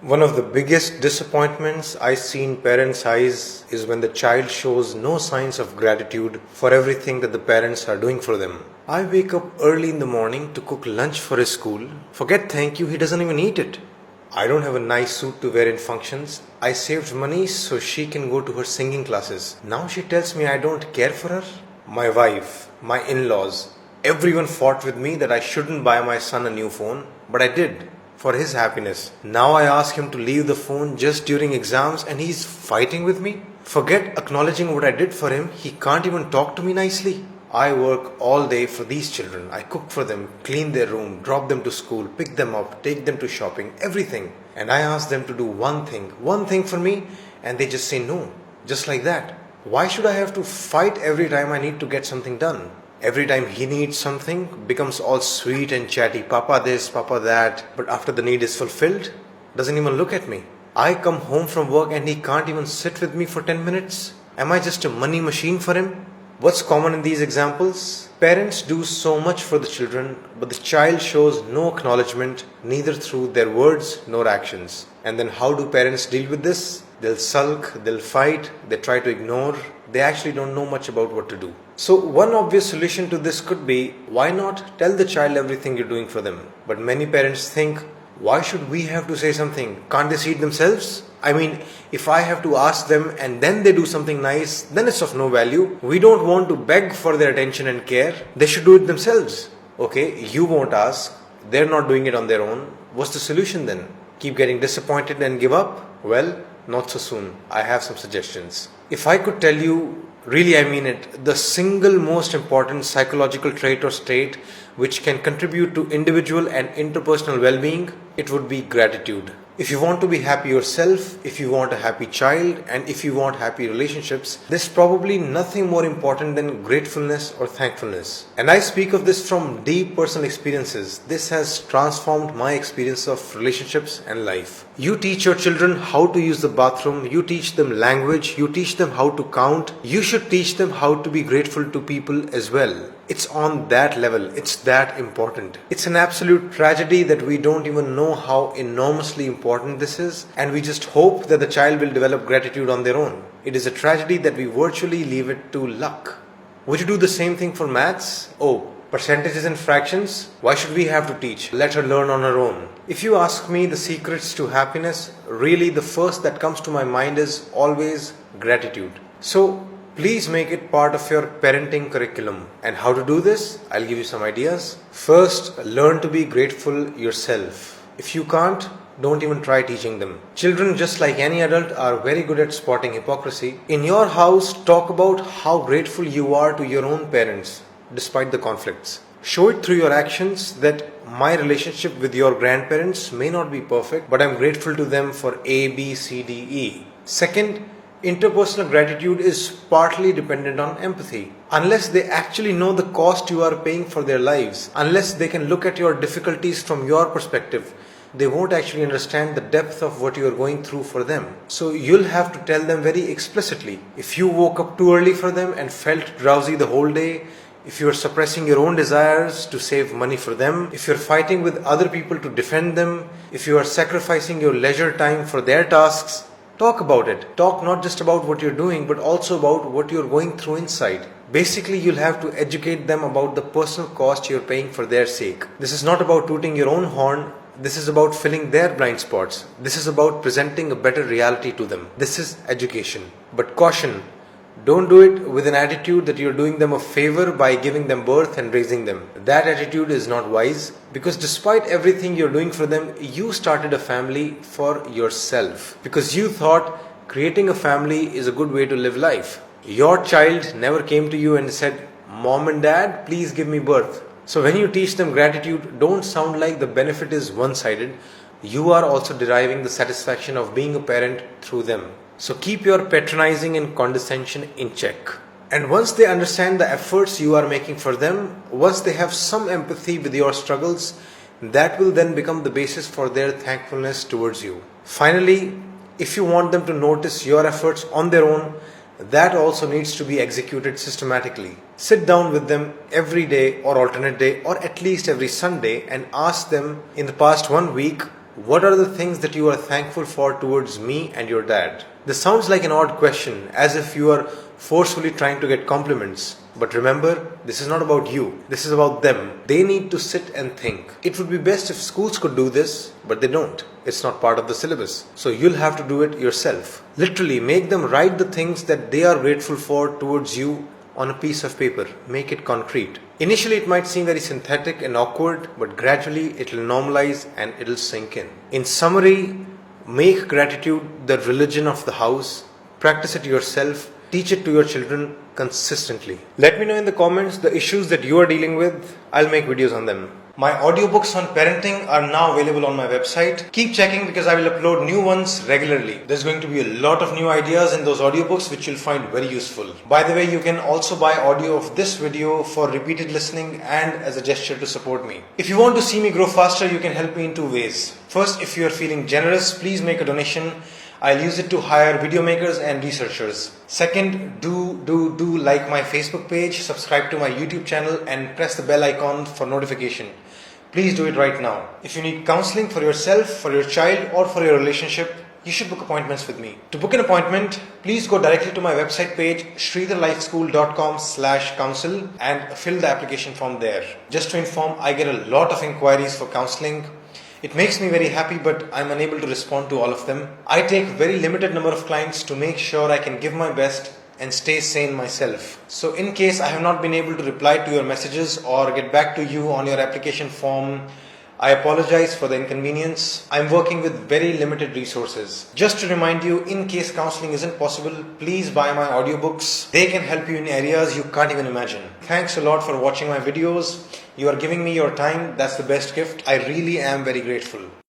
One of the biggest disappointments I see in parents' eyes is when the child shows no signs of gratitude for everything that the parents are doing for them. I wake up early in the morning to cook lunch for his school. Forget thank you, he doesn't even eat it. I don't have a nice suit to wear in functions. I saved money so she can go to her singing classes. Now she tells me I don't care for her. My wife, my in-laws, everyone fought with me that I shouldn't buy my son a new phone, but I did for his happiness. Now I ask him to leave the phone just during exams and he's fighting with me. Forget acknowledging what I did for him, he can't even talk to me nicely. I work all day for these children. I cook for them, clean their room, drop them to school, pick them up, take them to shopping, everything. And I ask them to do one thing for me, and they just say no, just like that. Why should I have to fight every time I need to get something done? Every time he needs something, becomes all sweet and chatty, Papa this, Papa that, but after the need is fulfilled, doesn't even look at me. I come home from work and he can't even sit with me for 10 minutes. Am I just a money machine for him? What's common in these examples? Parents do so much for the children, but the child shows no acknowledgement, neither through their words nor actions. And then how do parents deal with this? They'll sulk, they'll fight, they try to ignore. They actually don't know much about what to do. So one obvious solution to this could be, why not tell the child everything you're doing for them? But many parents think, why should we have to say something? Can't they see it themselves? I mean, if I have to ask them and then they do something nice, then it's of no value. We don't want to beg for their attention and care. They should do it themselves. Okay, you won't ask. They're not doing it on their own. What's the solution then? Keep getting disappointed and give up? Well, not so soon. I have some suggestions. If I could tell you, really I mean it, the single most important psychological trait or state which can contribute to individual and interpersonal well-being, it would be gratitude. If you want to be happy yourself, if you want a happy child, and if you want happy relationships, there's probably nothing more important than gratefulness or thankfulness. And I speak of this from deep personal experiences. This has transformed my experience of relationships and life. You teach your children how to use the bathroom, you teach them language, you teach them how to count. You should teach them how to be grateful to people as well. It's on that level. It's that important. It's an absolute tragedy that we don't even know how enormously important this is, and we just hope that the child will develop gratitude on their own. It is a tragedy that we virtually leave it to luck. Would you do the same thing for maths? Oh, percentages and fractions? Why should we have to teach? Let her learn on her own. If you ask me the secrets to happiness, really the first that comes to my mind is always gratitude. So, please make it part of your parenting curriculum. And how to do this? I'll give you some ideas. First, learn to be grateful yourself. If you can't, don't even try teaching them. Children, just like any adult, are very good at spotting hypocrisy. In your house, talk about how grateful you are to your own parents, despite the conflicts. Show it through your actions that my relationship with your grandparents may not be perfect, but I'm grateful to them for A, B, C, D, E. Second, interpersonal gratitude is partly dependent on empathy. Unless they actually know the cost you are paying for their lives, unless they can look at your difficulties from your perspective, they won't actually understand the depth of what you are going through for them. So you'll have to tell them very explicitly. If you woke up too early for them and felt drowsy the whole day, if you are suppressing your own desires to save money for them, if you're fighting with other people to defend them, if you are sacrificing your leisure time for their tasks, talk about it. Talk not just about what you're doing, but also about what you're going through inside. Basically, you'll have to educate them about the personal cost you're paying for their sake. This is not about tooting your own horn. This is about filling their blind spots. This is about presenting a better reality to them. This is education. But caution, don't do it with an attitude that you're doing them a favor by giving them birth and raising them. That attitude is not wise, because despite everything you're doing for them, you started a family for yourself. Because you thought creating a family is a good way to live life. Your child never came to you and said, "Mom and Dad, please give me birth." So when you teach them gratitude, don't sound like the benefit is one-sided. You are also deriving the satisfaction of being a parent through them. So keep your patronizing and condescension in check. And once they understand the efforts you are making for them, once they have some empathy with your struggles, that will then become the basis for their thankfulness towards you. Finally, if you want them to notice your efforts on their own, that also needs to be executed systematically. Sit down with them every day or alternate day or at least every Sunday and ask them, in the past 1 week, What are the things that you are thankful for towards me and your dad? This sounds like an odd question, as if you are forcefully trying to get compliments. But remember, this is not about you. This is about them. They need to sit and think. It would be best if schools could do this, but they don't. It's not part of the syllabus. So you'll have to do it yourself. Literally, make them write the things that they are grateful for towards you on a piece of paper. Make it concrete. Initially, it might seem very synthetic and awkward, but gradually it will normalize and it'll sink in. In summary, make gratitude the religion of the house. Practice it yourself. Teach it to your children consistently. Let me know in the comments the issues that you are dealing with. I'll make videos on them. My audiobooks on parenting are now available on my website. Keep checking because I will upload new ones regularly. There's going to be a lot of new ideas in those audiobooks which you'll find very useful. By the way, you can also buy audio of this video for repeated listening and as a gesture to support me. If you want to see me grow faster, you can help me in two ways. First, if you are feeling generous, please make a donation. I'll use it to hire video makers and researchers. Second, do like my Facebook page, subscribe to my YouTube channel and press the bell icon for notification. Please do it right now. If you need counseling for yourself, for your child or for your relationship, you should book appointments with me. To book an appointment, please go directly to my website page sridharlifeschool.com/counsel and fill the application form there. Just to inform, I get a lot of inquiries for counseling. It makes me very happy, but I'm unable to respond to all of them. I take very limited number of clients to make sure I can give my best and stay sane myself. So in case I have not been able to reply to your messages or get back to you on your application form, I apologize for the inconvenience. I'm working with very limited resources. Just to remind you, in case counseling isn't possible, please buy my audiobooks. They can help you in areas you can't even imagine. Thanks a lot for watching my videos. You are giving me your time. That's the best gift. I really am very grateful.